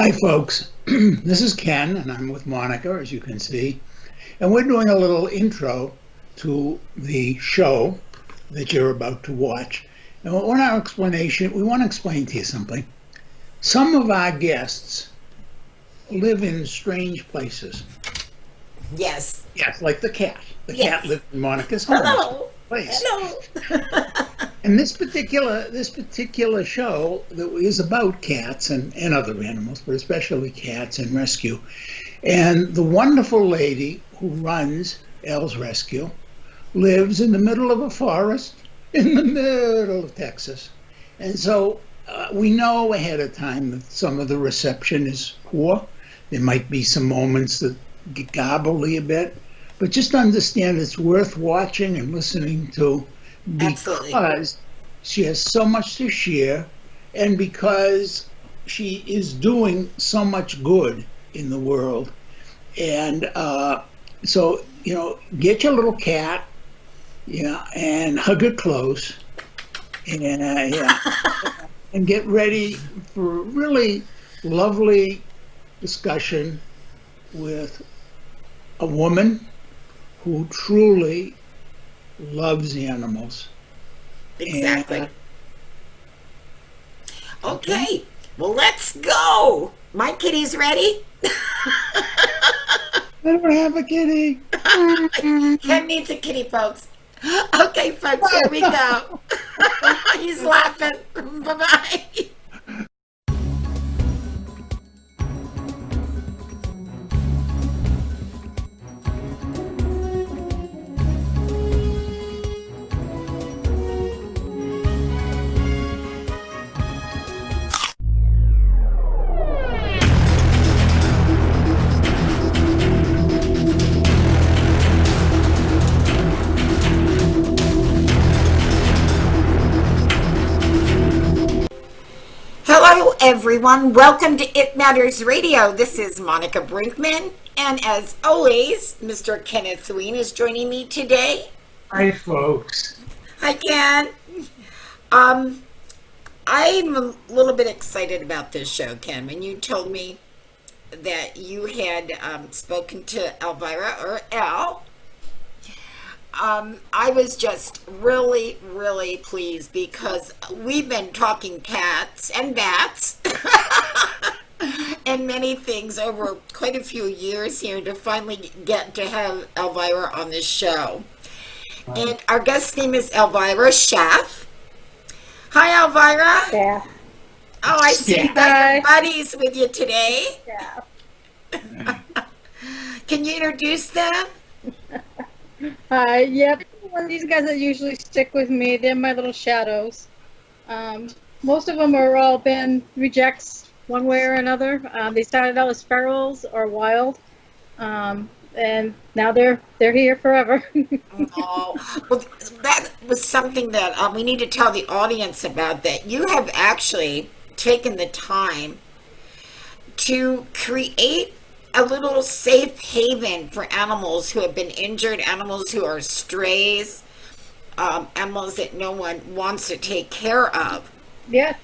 Hi, folks. This is Ken, and I'm with Monica, as you can see. And we're doing a little intro to the show that you're about to watch. And we want to explain to you something. Some of our guests live in strange places. Yes. Yes, like the cat. The Yes. cat lives in Monica's home. Hello. Place. Hello. And this particular show that is about cats and other animals, but especially cats and rescue. And the wonderful lady who runs El's Rescue lives in the middle of a forest in the middle of Texas. And so we know ahead of time that some of the reception is poor. There might be some moments that get garbly a bit, but just understand it's worth watching and listening to Absolutely. because she has so much to share and because she is doing so much good in the world. And so, get your little cat, and hug it close, and and get ready for a really lovely discussion with a woman who truly loves animals. Exactly. And, Okay. Well, let's go. My kitty's ready. I don't have a kitty. Ken needs a kitty, folks. Okay, folks, here we go. He's laughing. Bye-bye. Hello, everyone. Welcome to It Matters Radio. This is Monica Brinkman. And as always, Mr. Kenneth Ween is joining me today. Hi, folks. Hi, Ken. I'm a little bit excited about this show, Ken. When you told me that you had spoken to Elvira, or El, I was just really, really pleased because we've been talking cats and bats and many things over quite a few years here to finally get to have Elvira on this show. And our guest name is Elvira Scaff. Hi, Elvira. Yeah. Oh, I see you got your buddies with you today. Yeah. Can you introduce them? Yep. Well, these guys that usually stick with me, they're my little shadows. Most of them are all been rejects one way or another. They started out as ferals or wild, and now they're here forever. Oh, well, that was something that we need to tell the audience about, that you have actually taken the time to create a little safe haven for animals who have been injured, animals who are strays, animals that no one wants to take care of. Yeah.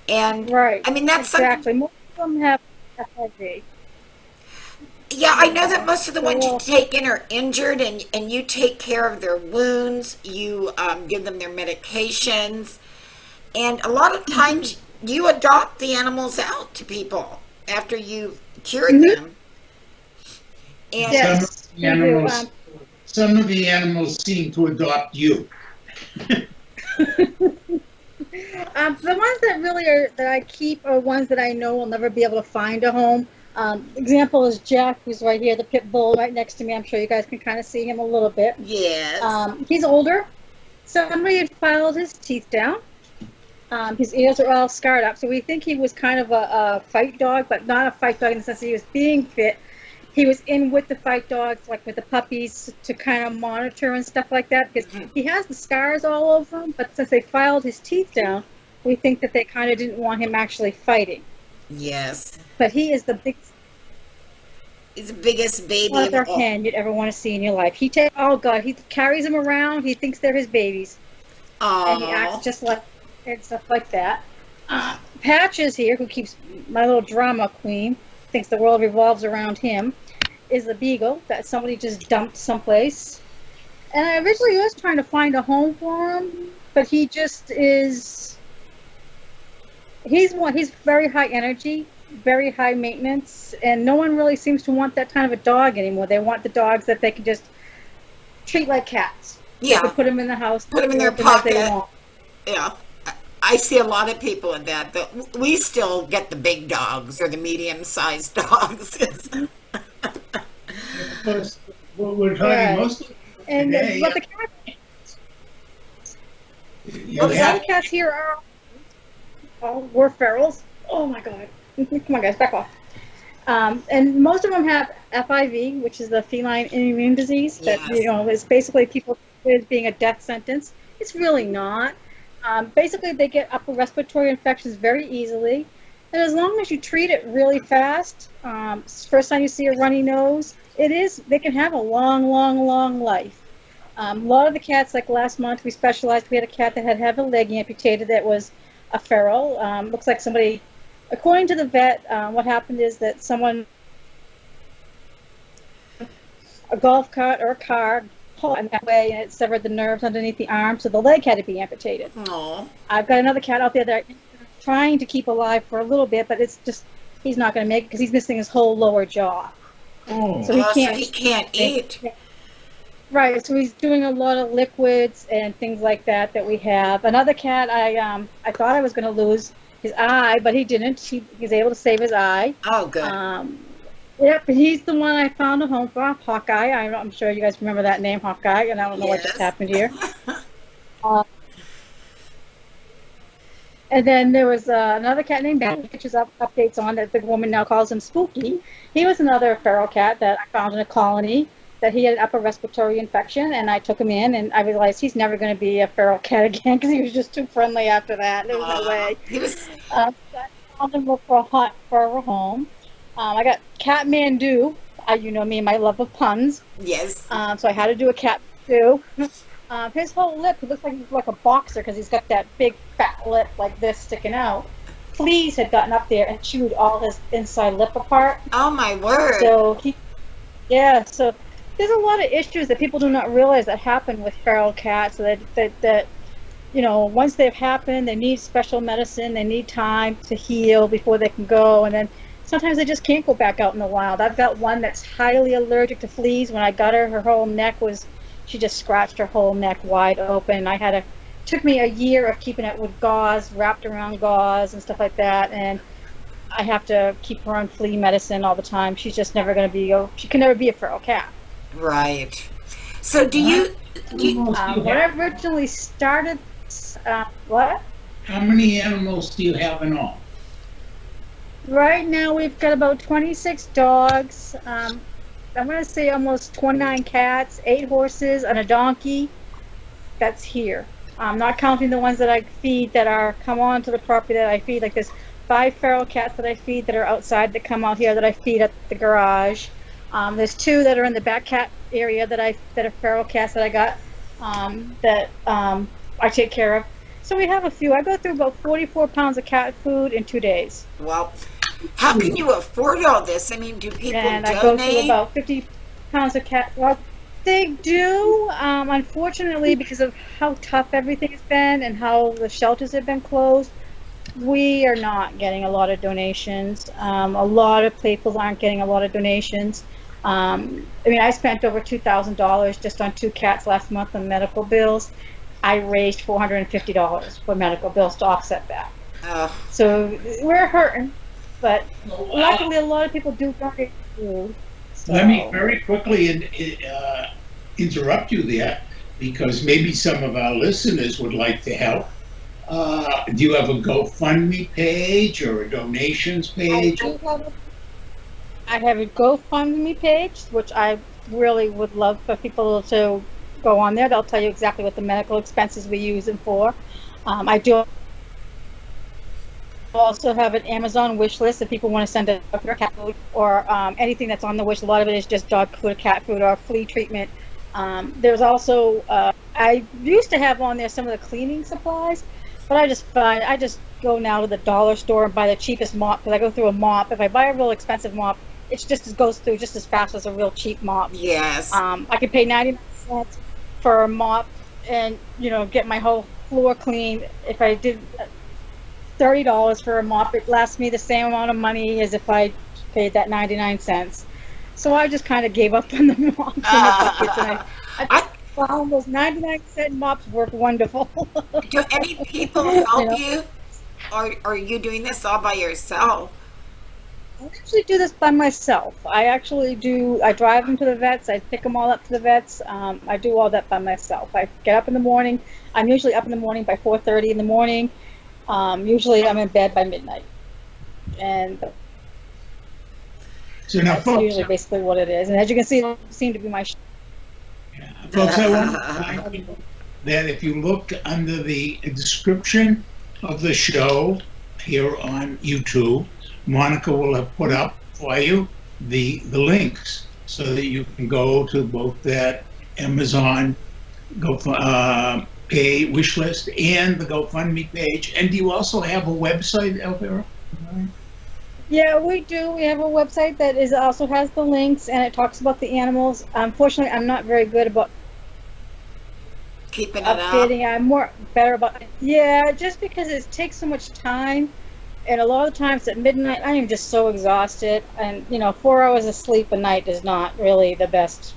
And Right. I mean, that's exactly. Most of them have FIV. Yeah, I know that most of the ones you take in are injured, and you take care of their wounds, you give them their medications, and a lot of times you adopt the animals out to people after you've cured them. And Yes. Some of the animals seem to adopt you. The ones that really are that I keep are ones that I know will never be able to find a home. Example is Jack, who's right here, the pit bull right next to me. I'm sure you guys can kind of see him a little bit. yes, He's older. Somebody had filed his teeth down. His ears are all scarred up. So we think he was kind of a fight dog, but not a fight dog in the sense that he was being fit. He was in with the fight dogs, like with the puppies, to kind of monitor and stuff like that, because he has the scars all over him. But since they filed his teeth down, we think that they kind of didn't want him actually fighting. yes. But he is the biggest He's the biggest baby mother of all. hen you'd ever want to see in your life. He carries them around. He thinks they're his babies, and he acts Aww. just like and stuff like that. Patches here, who keeps my little drama queen, thinks the world revolves around him, is a beagle that somebody just dumped someplace. And I originally was trying to find a home for him, but he just is. He's very high energy, very high maintenance, and no one really seems to want that kind of a dog anymore. They want the dogs that they can just treat like cats. Yeah. They can put them in the house, Put them in their as they pocket. want. Yeah. I see a lot of people in that. We still get the big dogs or the medium-sized dogs. Because what we're talking Right. mostly And today, but the cats, you a lot have of cats here were ferals. Oh my god! Come on, guys, back off. And most of them have FIV, which is the feline immune disease. That Yes. is basically people is being a death sentence. It's really not. Basically, they get upper respiratory infections very easily, and as long as you treat it really fast, first time you see a runny nose, they can have a long, long, long life. A lot of the cats, like last month, we had a cat that had a leg amputated that was a feral. Looks like somebody, according to the vet, what happened is that a golf cart or a car pulled in that way and it severed the nerves underneath the arm, so the leg had to be amputated. Aw. I've got another cat out there that I'm trying to keep alive for a little bit, but it's just, he's not going to make it because he's missing his whole lower jaw. oh, So he So can't. he can't eat. Right, so he's doing a lot of liquids and things like that we have. Another cat, I thought I was going to lose his eye, but he didn't. He was able to save his eye. Oh, good. Yep, he's the one I found a home for, Hawkeye. I'm sure you guys remember that name, Hawkeye, and I don't know what just Yes. happened here. And then there was another cat named Ben, which is updates on that the woman now calls him Spooky. He was another feral cat that I found in a colony that he had an upper respiratory infection, and I took him in, and I realized he's never going to be a feral cat again because he was just too friendly after that. There was no way. He was. So I found him for a home. I got Catmandu. You know me and my love of puns. Yes. So I had to do a cat too. His whole lip, he looks like a boxer because he's got that big fat lip like this sticking out. Fleas had gotten up there and chewed all his inside lip apart. Oh, my word. So so there's a lot of issues that people do not realize that happen with feral cats. That once they've happened, they need special medicine. They need time to heal before they can go, and then sometimes they just can't go back out in the wild. I've got one that's highly allergic to fleas. When I got her whole neck she just scratched her whole neck wide open. Took me a year of keeping it with gauze, wrapped around gauze and stuff like that, and I have to keep her on flea medicine all the time. She's just never going to she can never be a feral cat. Right. So do you When I originally started, what? how many animals do you have in all? Right now we've got about 26 dogs. I'm going to say almost 29 cats, 8 horses, and a donkey. That's here. I'm not counting the ones that I feed that come on to the property that I feed. Like there's 5 feral cats that I feed that are outside that come out here that I feed at the garage. There's 2 that are in the back cat area that are feral cats that I got that I take care of. So we have a few. I go through about 44 pounds of cat food in 2 days. Well, how can you afford all this? I mean, do people And donate? I go through about 50 pounds of cat. Well, they do. Unfortunately, because of how tough everything has been and how the shelters have been closed, we are not getting a lot of donations. A lot of people aren't getting a lot of donations. I spent over $2,000 just on 2 cats last month on medical bills. I raised $450 for medical bills to offset that. So we're hurting, but luckily a lot of people do donate food. So. Let me very quickly interrupt you there, because maybe some of our listeners would like to help. Do you have a GoFundMe page or a donations page? I have a GoFundMe page, which I really would love for people to go on there. They'll tell you exactly what the medical expenses we use them for. I do also have an Amazon wish list if people want to send a cat food or anything that's on the wish. A lot of it is just dog food, cat food, or flea treatment. There's also I used to have on there some of the cleaning supplies, but I just go now to the dollar store and buy the cheapest mop because I go through a mop. If I buy a real expensive mop, it just goes through just as fast as a real cheap mop. Yes. I could pay 99 cents for a mop and get my whole floor cleaned. If I did $30 for a mop, it lasts me the same amount of money as if I paid that 99 cents. So I just kind of gave up on the mops and the buckets, and I found those 99-cent mops work wonderful. Do any people help you? Or are you doing this all by yourself? I actually do this by myself. I drive them to the vets. I pick them all up to the vets. I do all that by myself. I get up in the morning. I'm usually up in the morning by 4:30 in the morning. Usually I'm in bed by midnight. And so now, that's folks, usually basically what it is. And as you can see, it seemed to be my folks, I want to remind people that if you look under the description of the show here on YouTube, Monica will have put up for you the links so that you can go to both that Amazon pay wish list and the GoFundMe page. And do you also have a website, Elvira? Yeah, we do. We have a website that also has the links, and it talks about the animals. Unfortunately, I'm not very good about keeping it updating. up. I'm better about just because it takes so much time, and a lot of times at midnight I am just so exhausted, and 4 hours of sleep a night is not really the best,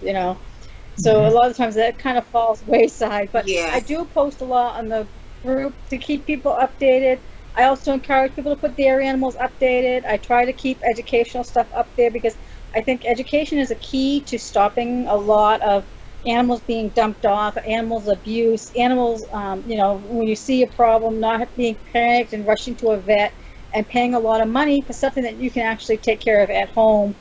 So a lot of times that kind of falls wayside. But I do post a lot on the group to keep people updated. I also encourage people to put their animals updated. I try to keep educational stuff up there because I think education is a key to stopping a lot of animals being dumped off, animals abuse, animals, when you see a problem, not being panicked and rushing to a vet and paying a lot of money for something that you can actually take care of at home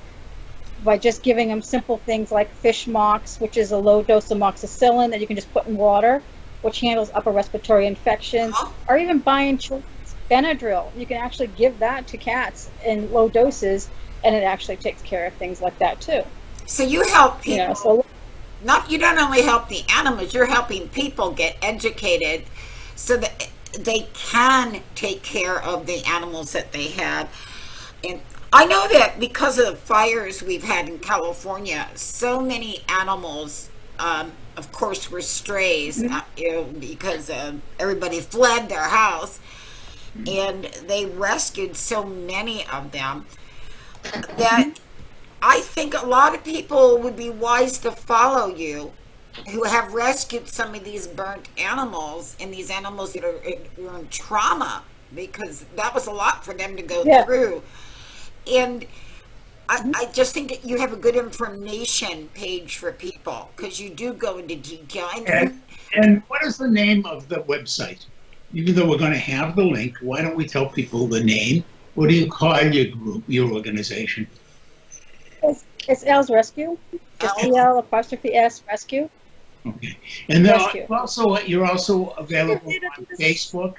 by just giving them simple things like fish mox, which is a low dose of amoxicillin that you can just put in water, which handles upper respiratory infections, or even buying children's Benadryl. You can actually give that to cats in low doses, and it actually takes care of things like that too. So you help people. You don't only help the animals, you're helping people get educated so that they can take care of the animals that they had. And I know that because of the fires we've had in California, so many animals, of course, were strays, because everybody fled their house, and they rescued so many of them that I think a lot of people would be wise to follow you who have rescued some of these burnt animals and these animals that are in trauma, because that was a lot for them to go through. And I just think that you have a good information page for people because you do go into detail. And what is the name of the website? Even though we're going to have the link, why don't we tell people the name? What do you call your group, your organization? It's El's Rescue. Just EL''S Rescue. Okay. And then you're also available on Facebook.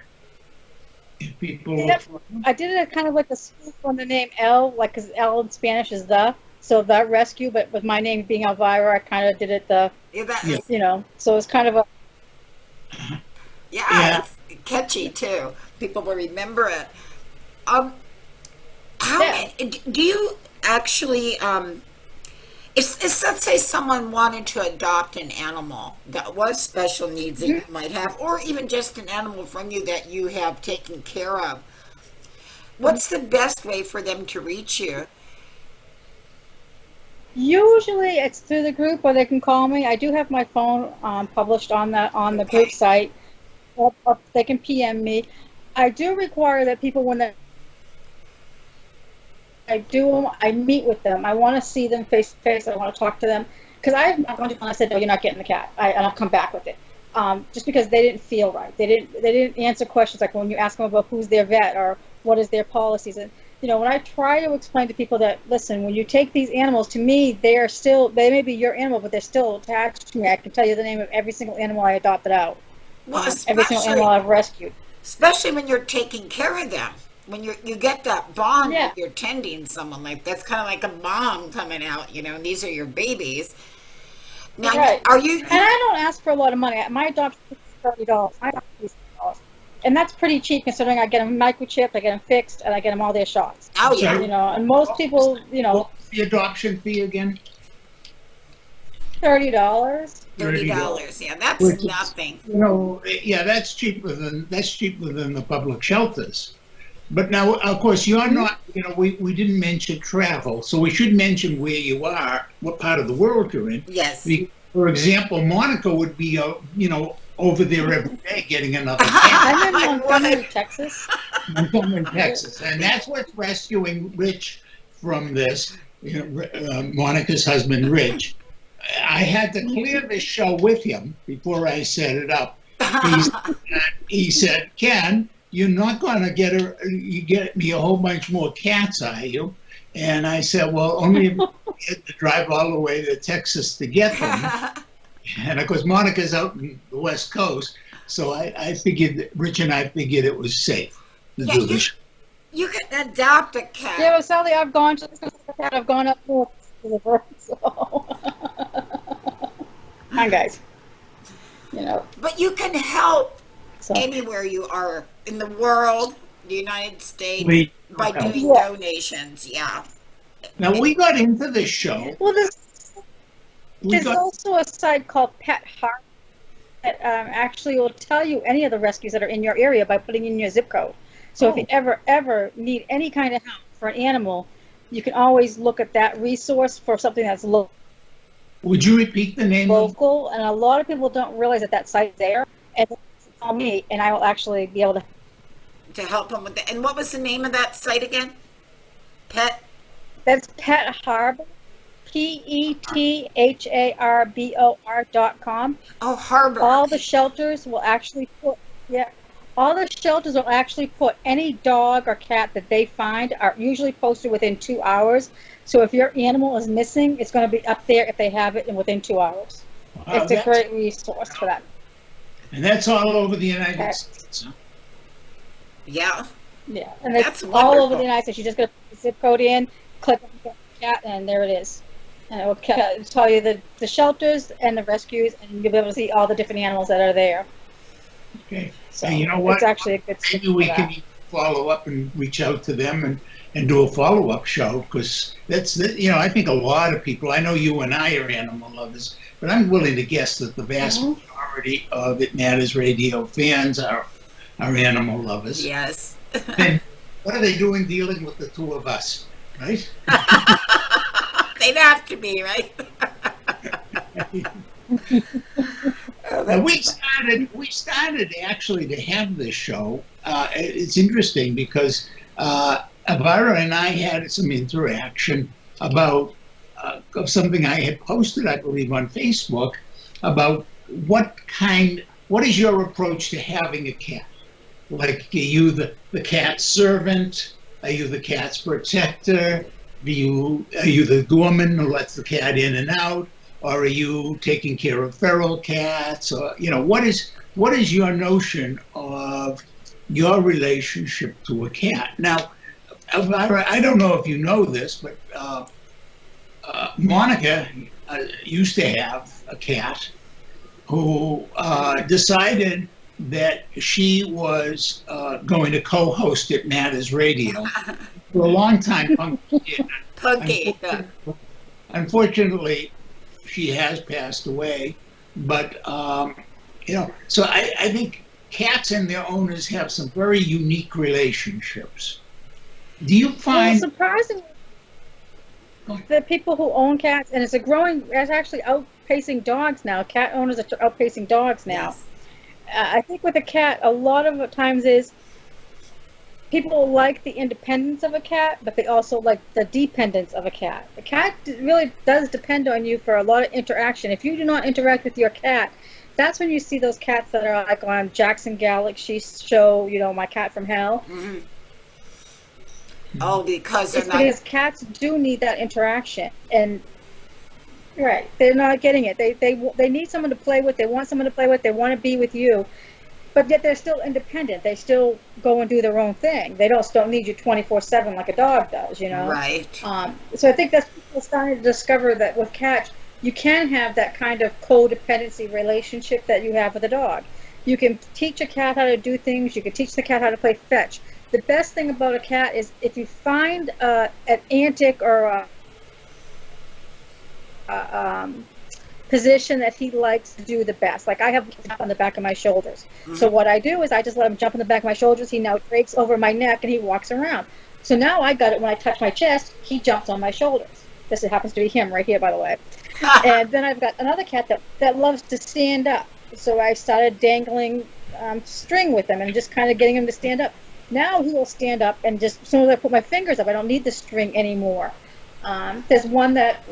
If people look for them. I did it kind of like a spoof on the name El, like because El in Spanish is the. So the rescue, but with my name being Elvira, I kind of did it so it's kind of a. It's catchy too. People will remember it. Do you actually if let's say someone wanted to adopt an animal that was special needs that you might have, or even just an animal from you that you have taken care of, what's the best way for them to reach you? Usually it's through the group, or they can call me. I do have my phone published on the group site. Or they can PM me. I do require that people, when I meet with them. I want to see them face to face. I want to talk to them because I said, no, you're not getting the cat, and I'll come back with it. Just because they didn't feel right. They didn't answer questions like when you ask them about who's their vet or what is their policies. And when I try to explain to people that, listen, when you take these animals, to me, they may be your animal, but they're still attached to me. I can tell you the name of every single animal I adopted out. Every single animal I've rescued. Especially when you're taking care of them. When you get that bond when you're tending someone, like that's kind of like a mom coming out, and these are your babies. Now, are you? And I don't ask for a lot of money. My adoption is $30. My adoption is $30. and that's pretty cheap considering I get them microchipped, I get them fixed, and I get them all their shots. Oh, yeah. You know, and most people, you know, What's the adoption fee again? $30. $30. Yeah, that's Which is- nothing. You know, yeah, that's cheaper than the public shelters. But now, of course, you're not. You know, we didn't mention travel, so we should mention where you are, what part of the world you're in. Yes. For example, Monica would be, you know, over there every day getting another cat. I'm in Montgomery, Texas. Montgomery, Texas, and that's what's rescuing Rich from this. You know, Monica's husband, Rich. I had to clear this show with him before I set it up. He said, "Ken, you're not going to get me a whole bunch more cats, are you?" And I said, "Well, only if you had to drive all the way to Texas to get them." And of course, Monica's out in the West Coast, so I figured, Rich and I figured it was safe to do this. You can adopt a cat. Yeah, well, Sally, I've gone up north to the river, so. Hi, guys. You know. But you can help So. anywhere you are in the world, the United States, by doing Yeah. donations. Yeah. Now, we got into this show. Well, We there's got, also a site called Pet Heart that actually will tell you any of the rescues that are in your area by putting in your zip code. So if you ever need any kind of help for an animal, you can always look at that resource for something that's would you repeat the name of local. And a lot of people don't realize that that site's there. And call me, and I will actually be able to help them with that. And what was the name of that site again? Pet? That's Pet Harbor, PETHARBOR.com. Oh, Harbor. All the shelters will actually put, all the shelters will actually put any dog or cat that they find are usually posted within 2 hours. So if your animal is missing, it's going to be up there if they have it within 2 hours. It's a great resource for that. And that's all over the United States. Huh? Yeah. Yeah, and That's it's all over wonderful. the United States. You just got to put the zip code in, click on the cat, and there it is. And it will tell you the shelters and the rescues, and you'll be able to see all the different animals that are there. Okay. So And you know what? It's actually a good Maybe we can follow up and reach out to them and do a follow-up show, because that's, you know, I think a lot of people, I know you and I are animal lovers, but I'm willing to guess that the vast majority of It Matters Radio fans are animal lovers. Yes. And what are they doing dealing with the two of us, right? They'd have to be, right? We started actually to have this show. It's interesting because Elvira and I had some interaction about of something I had posted, I believe, on Facebook about what is your approach to having a cat? Like, are you the cat's servant? Are you the cat's protector? Are you the doorman who lets the cat in and out? Or are you taking care of feral cats? Or, you know, what is your notion of your relationship to a cat? Now, Elvira, I don't know if you know this, but Monica used to have a cat who decided that she was going to co-host It Matters Radio. For a long time, Punky. Unfortunately, she has passed away. But, you know, so I think cats and their owners have some very unique relationships. Do you find... Well, surprisingly, the people who own cats, and it's actually outpacing dogs now. Cat owners are outpacing dogs now. Yes. I think with a cat, a lot of times is people like the independence of a cat, but they also like the dependence of a cat. The cat really does depend on you for a lot of interaction. If you do not interact with your cat, that's when you see those cats that are like on Jackson Galaxy show, you know, My Cat from Hell. Mm-hmm. Oh, because Because cats do need that interaction, and right, they're not getting it. They need someone to play with. They want someone to play with. They want to be with you, but yet they're still independent. They still go and do their own thing. They don't need you 24/7 like a dog does, you know. Right. So I think that's people starting to discover that with cats, you can have that kind of codependency relationship that you have with a dog. You can teach a cat how to do things. You can teach the cat how to play fetch. The best thing about a cat is if you find an antic or a position that he likes to do the best. Like I have jump on the back of my shoulders. So what I do is I just let him jump on the back of my shoulders. He now drapes over my neck and he walks around. So now I got it when I touch my chest, he jumps on my shoulders. This happens to be him right here, by the way. And then I've got another cat that loves to stand up. So I started dangling string with him and just kind of getting him to stand up. Now he will stand up and just, as soon as I put my fingers up, I don't need the string anymore. There's one that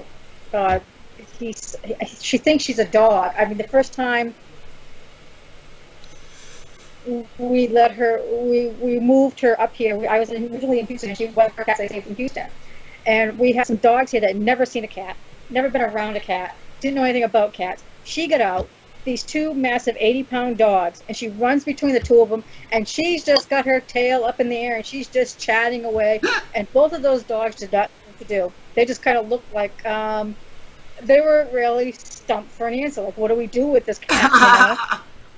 she thinks she's a dog. I mean, the first time we moved her up here. I was originally in Houston, and she was one of her cats I saved from Houston. And we had some dogs here that had never seen a cat, never been around a cat, didn't know anything about cats. She got out, these two massive 80-pound dogs, and she runs between the two of them, and she's just got her tail up in the air, and she's just chatting away. And both of those dogs did not know what to do. They just kind of looked like they were really stumped for an answer. Like, what do we do with this cat? You know?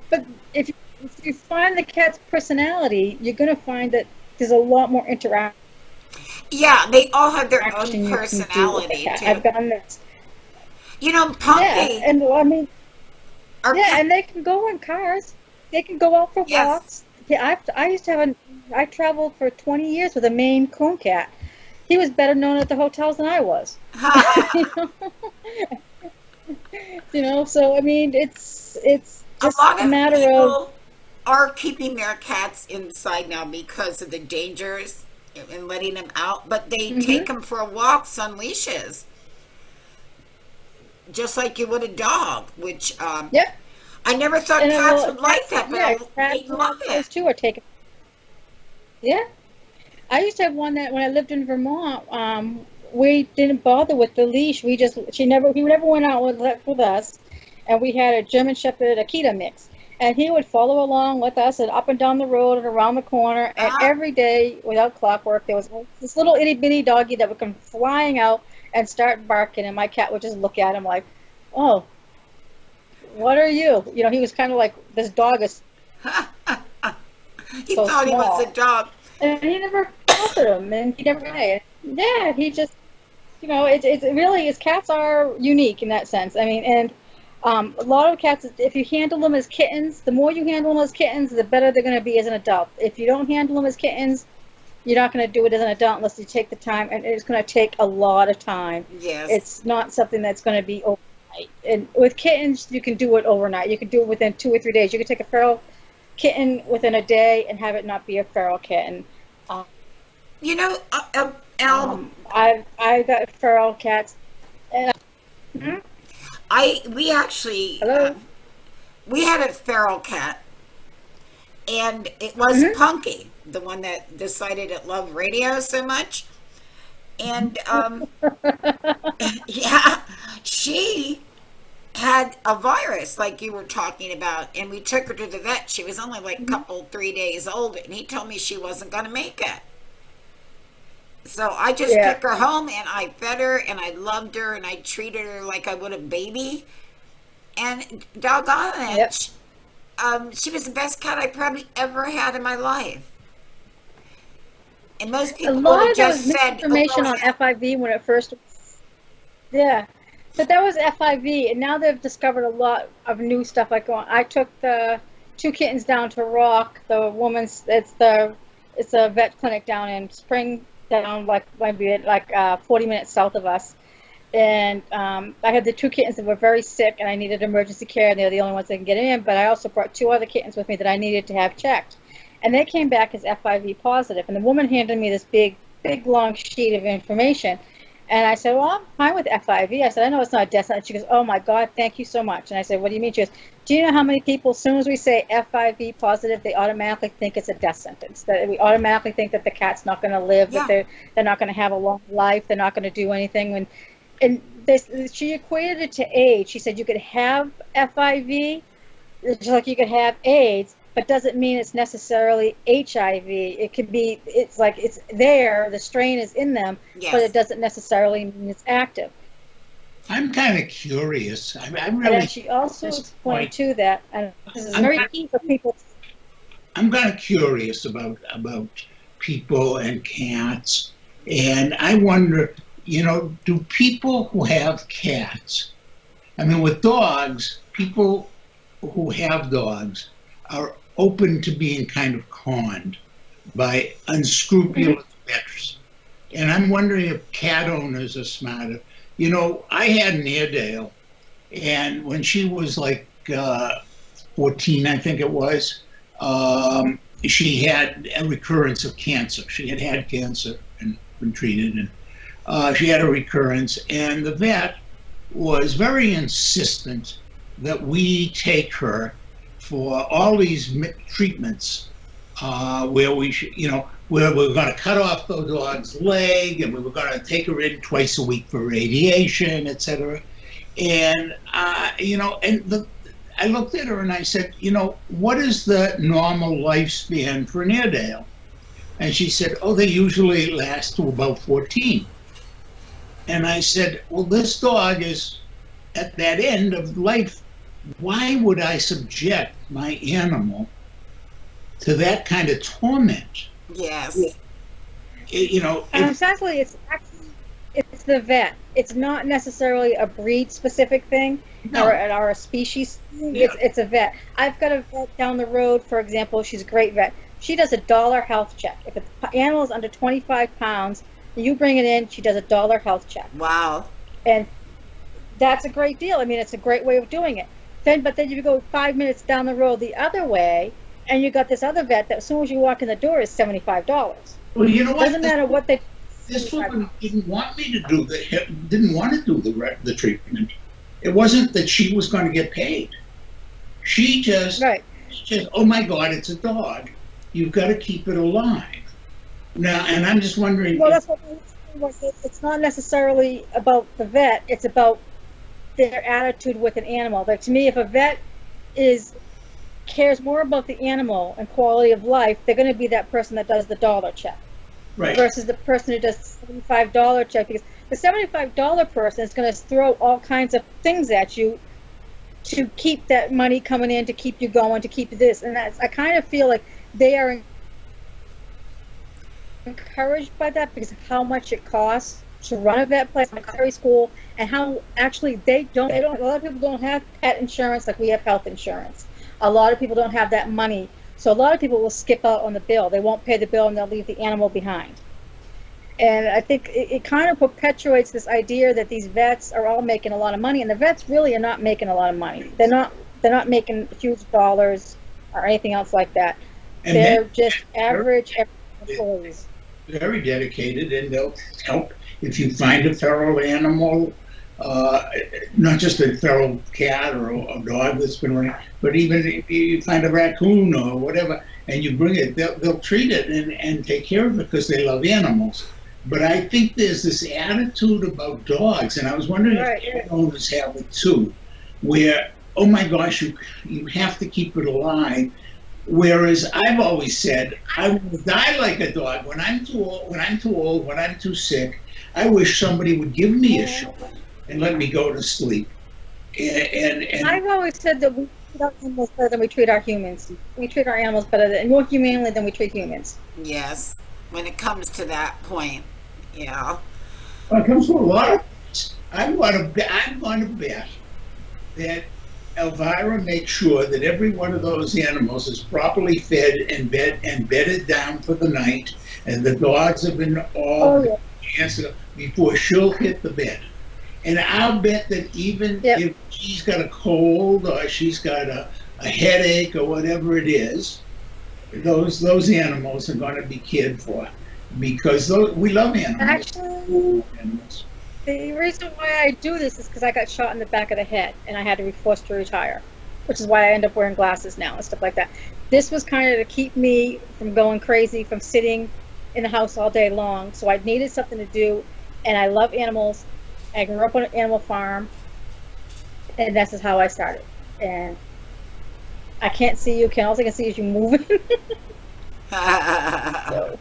But if you find the cat's personality, you're going to find that there's a lot more interaction. Yeah, they all have their own personality, too. I've done this. You know, Punky. Yeah, and I mean, and they can go in cars. They can go out for walks. Yeah, I traveled for 20 years with a Maine Coon cat. He was better known at the hotels than I was. You know, so I mean, it's just a matter of are keeping their cats inside now because of the dangers and letting them out, but they take them for walks on leashes, just like you would a dog. Which I never thought cats would like that, but they love it too. Or take it. Yeah. I used to have one that when I lived in Vermont, we didn't bother with the leash. He never went out with us, and we had a German Shepherd Akita mix, and he would follow along with us and up and down the road and around the corner. And every day, without clockwork, there was this little itty bitty doggy that would come flying out and start barking, and my cat would just look at him like, "Oh, what are you?" You know, he was kind of like, this dog is. He thought he was a dog. And he never bothered him, and he never. Yeah, he just, you know, it really is. Cats are unique in that sense. I mean, and a lot of cats, if you handle them as kittens, the more you handle them as kittens, the better they're going to be as an adult. If you don't handle them as kittens, you're not going to do it as an adult unless you take the time, and it's going to take a lot of time. Yes. It's not something that's going to be overnight. And with kittens, you can do it overnight. You can do it within 2 or 3 days. You can take a feral kitten within a day and have it not be a feral kitten. You know, I got feral cats. And we actually we had a feral cat, and it was Punky, the one that decided it loved radio so much, and yeah, she had a virus like you were talking about, and we took her to the vet. She was only like a couple 3 days old, and he told me she wasn't going to make it. So I just took her home, and I fed her, and I loved her, and I treated her like I would a baby. And doggone it, she was the best cat I probably ever had in my life. And most people would have just said information on FIV when it first. Yeah, but that was FIV, and now they've discovered a lot of new stuff. Like I took the 2 kittens down to Rock, the woman's. It's a vet clinic down in Spring. Down maybe 40 minutes south of us, and I had the 2 kittens that were very sick, and I needed emergency care, and they're the only ones that can get in. But I also brought 2 other kittens with me that I needed to have checked, and they came back as FIV positive. And the woman handed me this big long sheet of information, and I said, "Well, I'm fine with FIV." I said, "I know it's not a death sentence." She goes, "Oh my God, thank you so much." And I said, "What do you mean?" She goes, "Do you know how many people, as soon as we say FIV positive, they automatically think it's a death sentence? That we automatically think that the cat's not going to live, that they're not going to have a long life, they're not going to do anything." And she equated it to AIDS. She said you could have FIV, just like you could have AIDS, but doesn't mean it's necessarily HIV. It could be, it's like it's there, the strain is in them, but it doesn't necessarily mean it's active. I'm kind of curious. I And really then she also at this explained point, too that, and this is I'm very key for people. I'm kind of curious about people and cats, and I wonder, do people who have cats? I mean, with dogs, people who have dogs are open to being kind of conned by Mhm. unscrupulous vets. And I'm wondering if cat owners are smarter. I had an Airedale, and when she was like 14, I think it was, she had a recurrence of cancer. She had had cancer and been treated, and she had a recurrence. And the vet was very insistent that we take her for all these treatments where we should, where we were going to cut off the dog's leg and we were going to take her in twice a week for radiation, etc. And I looked at her and I said, what is the normal lifespan for an Airedale? And she said, oh, they usually last to about 14. And I said, well, this dog is at that end of life. Why would I subject my animal to that kind of torment? Yes. Sadly, it's the vet. It's not necessarily a breed specific thing No. or a species thing. Yeah. It's a vet. I've got a vet down the road, for example. She's a great vet. She does $1 health check. If the animal is under 25 pounds, you bring it in. She does $1 health check, Wow. and that's a great deal. I mean, it's a great way of doing it. But then you go 5 minutes down the road the other way, and you got this other vet that as soon as you walk in the door is $75. Well, you know what? Doesn't matter what they. This woman didn't want me to do didn't want to do the treatment. It wasn't that she was going to get paid. She just, Right. oh my God, it's a dog. You've got to keep it alive. Now, and I'm just wondering. Well, that's what it's not necessarily about the vet. It's about their attitude with an animal. Like, to me, if a vet cares more about the animal and quality of life, they're going to be that person that does the dollar check Right. versus the person who does the $75 check, because the $75 person is going to throw all kinds of things at you to keep that money coming in, to keep you going, to keep this. And I kind of feel like they are encouraged by that because of how much it costs to run a vet place, veterinary school, and how actually they don't, a lot of people don't have pet insurance like we have health insurance. A lot of people don't have that money. So a lot of people will skip out on the bill. They won't pay the bill and they'll leave the animal behind. And I think it kind of perpetuates this idea that these vets are all making a lot of money, and the vets really are not making a lot of money. They're not making huge dollars or anything else like that. And They're just average employees. very dedicated, and they'll help if you find a feral animal, not just a feral cat or a dog that's been running, but even if you find a raccoon or whatever, and you bring it, they'll treat it and take care of it because they love animals. But I think there's this attitude about dogs, and I was wondering if cat owners have it too, where, oh my gosh, you have to keep it alive. Whereas I've always said, I will die like a dog. When I'm too old, when I'm too sick, I wish somebody would give me a shot and let me go to sleep. And I've always said that we treat our animals better than we treat our humans. We treat our animals more humanely than we treat humans. Yes. When it comes to that point. Yeah. when it comes to a lot of things, I'm going to bet that Elvira makes sure that every one of those animals is properly fed and bedded down for the night, and the dogs have been all answered before she'll hit the bed. And I'll bet that even if she's got a cold or she's got a headache or whatever it is, those animals are going to be cared for, because we love animals. Actually, the reason why I do this is because I got shot in the back of the head and I had to be forced to retire, which is why I end up wearing glasses now and stuff like that. This was kind of to keep me from going crazy, from sitting in the house all day long. So I needed something to do, and I love animals. I grew up on an animal farm, and this is how I started. And I can't see you, Ken. All I can see is you moving. So.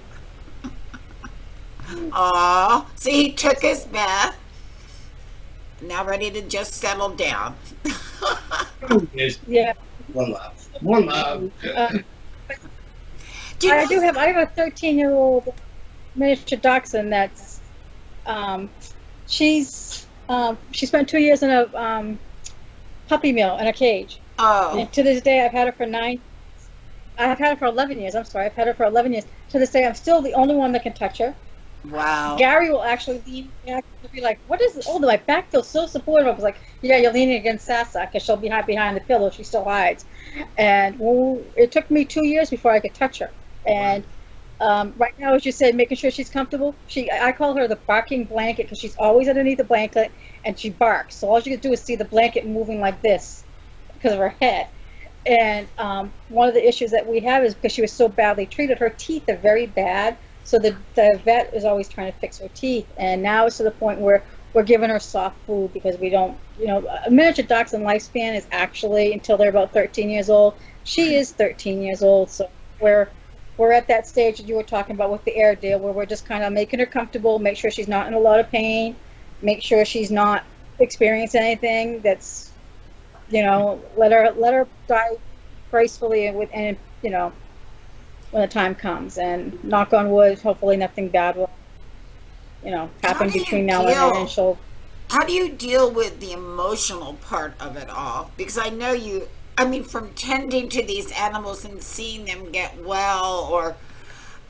Aw, see, he took his bath. Now ready to just settle down. 2 years. Yeah. More love. More love. Do you I know- I have a 13-year-old miniature dachshund that's, she spent 2 years in a puppy mill in a cage. Oh, And to this day, I've had her for 11 years. I'm sorry, I've had her for 11 years. To this day, I'm still the only one that can touch her. wow. Gary will actually lean back and be like, "What is it? Oh, my back feels so supportive." I was like, "Yeah, you're leaning against Sasa because she'll be behind the pillow. She still hides." And it took me 2 years before I could touch her. And right now, as you said, making sure she's comfortable. I call her the barking blanket because she's always underneath the blanket and she barks. So all you can do is see the blanket moving like this because of her head. And one of the issues that we have is because she was so badly treated, her teeth are very bad. So the vet is always trying to fix her teeth. And now it's to the point where we're giving her soft food because we don't, a miniature dachshund lifespan is actually until they're about 13 years old. She is 13 years old. So we're at that stage that you were talking about with the air deal where we're just kind of making her comfortable, make sure she's not in a lot of pain, make sure she's not experiencing anything that's, let her die gracefully and when the time comes, and knock on wood, hopefully nothing bad will, happen between now and then, and she'll. How do you deal with the emotional part of it all? Because I know from tending to these animals and seeing them get well, or,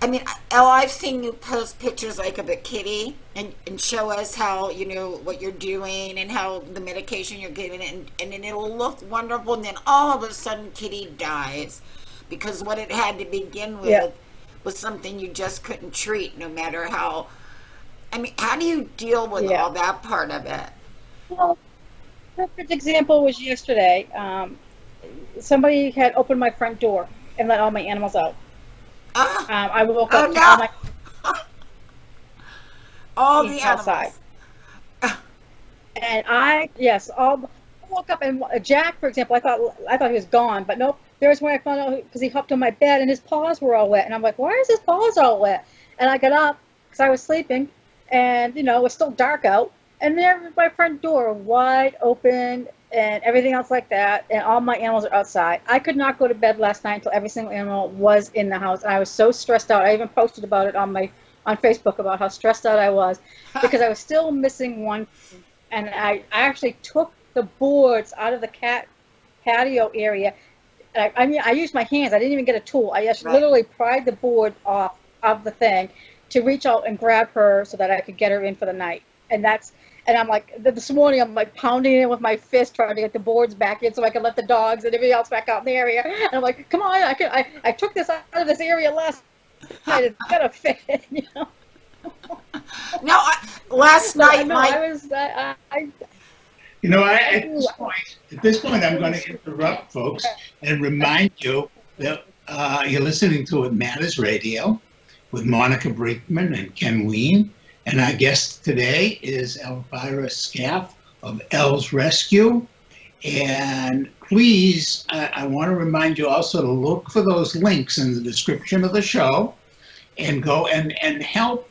I've seen you post pictures like of a kitty and show us how, what you're doing and how the medication you're giving it, and then it'll look wonderful, and then all of a sudden kitty dies because what it had to begin with was something you just couldn't treat no matter how. How do you deal with all that part of it? Well, perfect example was yesterday. Somebody had opened my front door and let all my animals out. I woke up to all the outside. Animals. And I woke up and Jack, for example, I thought he was gone, but nope. There's when I found out because he hopped on my bed and his paws were all wet, and I'm like, why is his paws all wet? And I got up because I was sleeping, and it was still dark out, and there was my front door wide open and everything else like that, and all my animals are outside. I could not go to bed last night until every single animal was in the house, and I was so stressed out. I even posted about it on Facebook about how stressed out I was because I was still missing one thing. And I actually took the boards out of the cat patio area. I used my hands. I didn't even get a tool. I just literally pried the board off of the thing to reach out and grab her so that I could get her in for the night. And I'm like, this morning I'm like pounding it with my fist trying to get the boards back in so I can let the dogs and everything else back out in the area. And I'm like, come on, I took this out of this area last night. It's gotta fit, No, last night At this point, I'm going to interrupt, folks, and remind you that you're listening to It Matters Radio with Monica Brinkman and Ken Ween. And our guest today is Elvira Scaff of El's Rescue. And please, I want to remind you also to look for those links in the description of the show and go and help.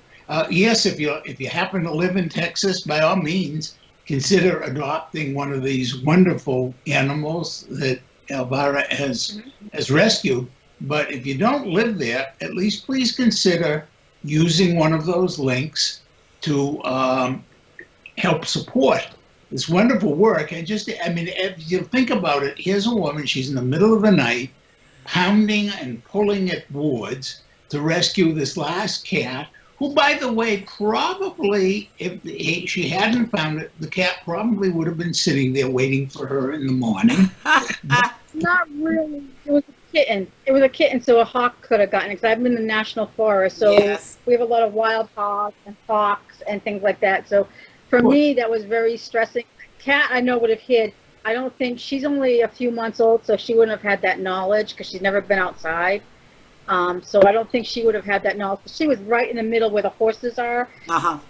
Yes, if you happen to live in Texas, by all means, consider adopting one of these wonderful animals that Elvira has rescued. But if you don't live there, at least please consider using one of those links to help support this wonderful work. And if you think about it, here's a woman, she's in the middle of the night, pounding and pulling at boards to rescue this last cat, who, by the way, probably, if she hadn't found it, the cat probably would have been sitting there waiting for her in the morning. Not really. It was a kitten. It was a kitten, so a hawk could have gotten it, because I'm in the national forest, so we have a lot of wild hogs and hawks and things like that. So for me, that was very stressing. Cat, I know, would have hid. I don't think, she's only a few months old, so she wouldn't have had that knowledge, because she's never been outside. So I don't think she would have had that knowledge. She was right in the middle where the horses are.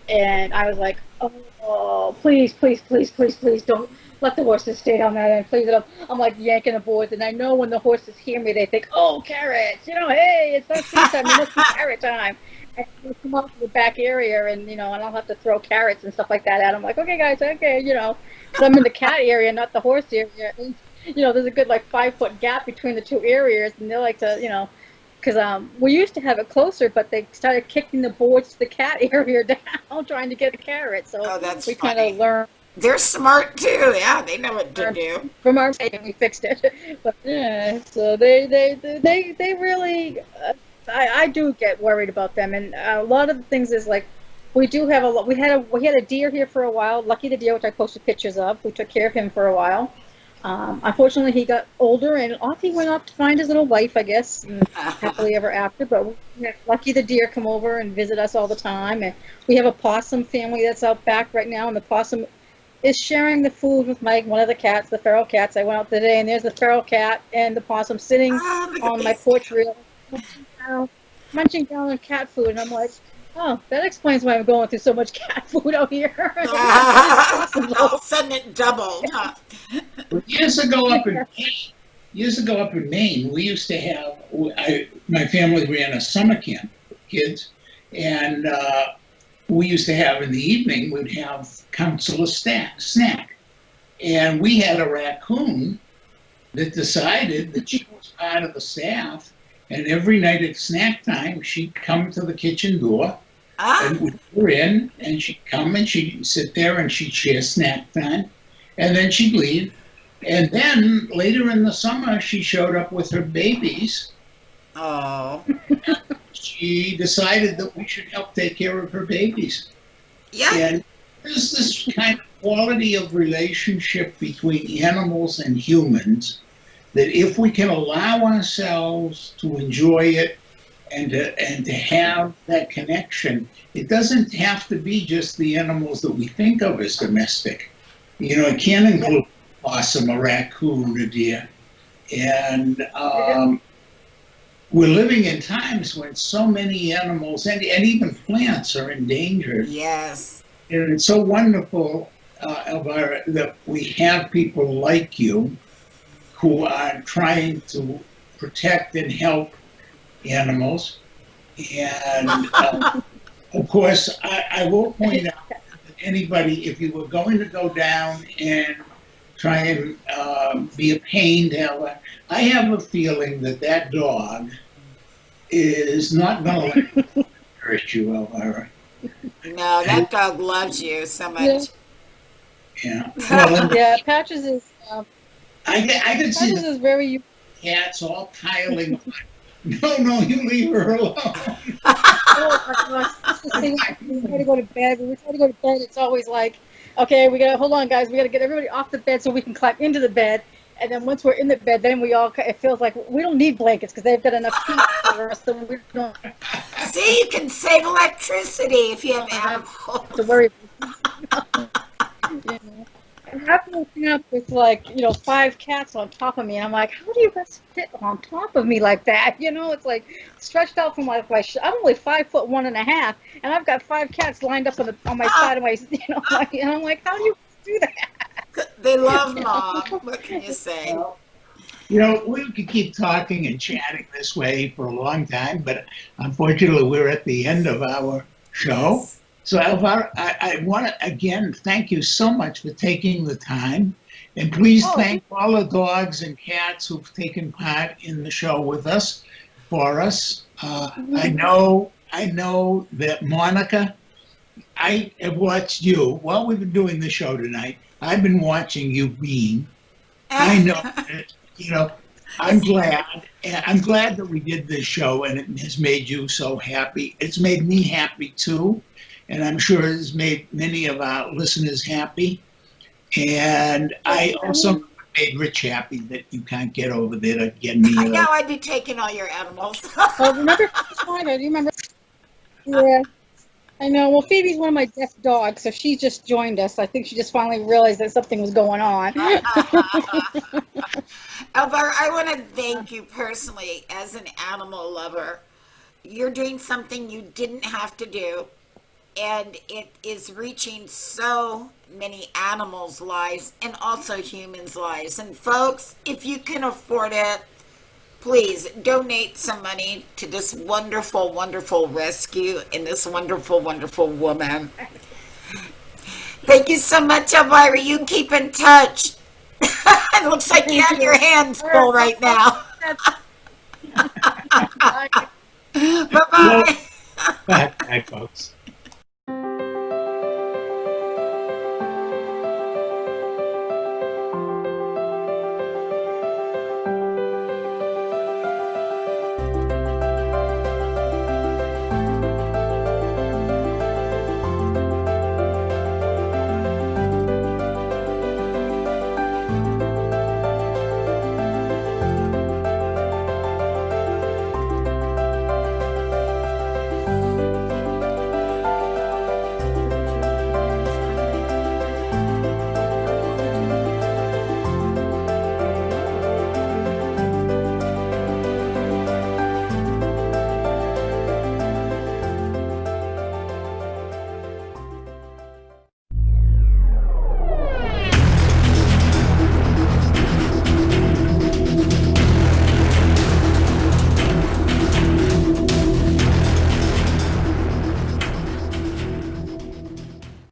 And I was like, oh, please, please, please, please, please don't let the horses stay down that end. Please. I'm like yanking the boards. And I know when the horses hear me, they think, oh, carrots. Hey, it's not tea time. It must be carrot time. And they come up to the back area, and and I'll have to throw carrots and stuff like that at them. Like, okay, guys, okay, because I'm in the cat area, not the horse area. And, there's a good like 5 foot gap between the two areas, and they like to, because we used to have it closer, but they started kicking the boards to the cat area down, trying to get the carrots. So Oh, that's we kind funny. of learned They're smart too. Yeah, they know what to do. from our mistake, and we fixed it. But yeah, so they really, I do get worried about them, and a lot of the things is like we do have a lot. We had a deer here for a while. Lucky the deer, which I posted pictures of. We took care of him for a while. Unfortunately, he got older and off he went off to find his little wife, I guess, and happily ever after. But we have Lucky the deer come over and visit us all the time, and we have a possum family that's out back right now, and the possum is sharing the food with one of the cats, the feral cats. I went out today, and there's the feral cat and the possum sitting on my porch rail, munching down on cat food, and I'm like, oh, that explains why I'm going through so much cat food out here. All of a sudden it doubled. Huh? Years ago up in Maine, we used to have. My family ran a summer camp for kids, and we used to have in the evening. We'd have council snack, and we had a raccoon that decided that she was part of the staff, and every night at snack time, she'd come to the kitchen door. And we'd go in, and she'd come and she'd sit there and she'd share snack time, and then she'd leave. And then later in the summer, she showed up with her babies. Oh. She decided that we should help take care of her babies. Yeah. And there's this kind of quality of relationship between animals and humans that if we can allow ourselves to enjoy it and to have that connection, it doesn't have to be just the animals that we think of as domestic. It can include a possum, a raccoon, a deer. And we're living in times when so many animals and even plants are endangered. Yes. And it's so wonderful, Elvira, that we have people like you who are trying to protect and help animals. And of course, I will point out that anybody, if you were going to go down and try and be a pain to Ella, I have a feeling that dog is not going to hurt you, Elvira. No, that dog loves you so much. Yeah. Well, yeah, Patches is. I can see Patches is very. cats all piling on. No, you leave her alone. Oh my gosh! We try to go to bed. When we try to go to bed, it's always like, okay, we gotta hold on, guys. We gotta get everybody off the bed so we can climb into the bed. And then once we're in the bed, then it feels like we don't need blankets because they've got enough heat for us. So we don't See, you can save electricity if you have have to animals. worry. And I'm waking up with 5 cats on top of me, and I'm like, how do you guys fit on top of me like that? It's like stretched out from I'm only 5'1.5", and I've got 5 cats lined up on my side of my, and I'm like, how do you do that? They love Mom. What can you say? We could keep talking and chatting this way for a long time, but unfortunately, we're at the end of our show. So, Elvira, I want to again thank you so much for taking the time. And please thank all the dogs and cats who've taken part in the show with us, for us. I know that Monica, I have watched you while we've been doing the show tonight. I've been watching you beam. I know that, I'm glad that we did this show and it has made you so happy. It's made me happy too. And I'm sure it has made many of our listeners happy. And I also made Rich happy that you can't get over there to get me. I know I'd be taking all your animals. Remember Spider? Do you remember? Yeah, I know. Well, Phoebe's one of my deaf dogs, so she just joined us. I think she just finally realized that something was going on. Elvira, I want to thank you personally as an animal lover. You're doing something you didn't have to do. And it is reaching so many animals' lives and also humans' lives. And folks, if you can afford it, please donate some money to this wonderful, wonderful rescue and this wonderful, wonderful woman. Thank you so much, Elvira. You keep in touch. It looks like you have your hands full right now. Bye-bye. Bye, folks.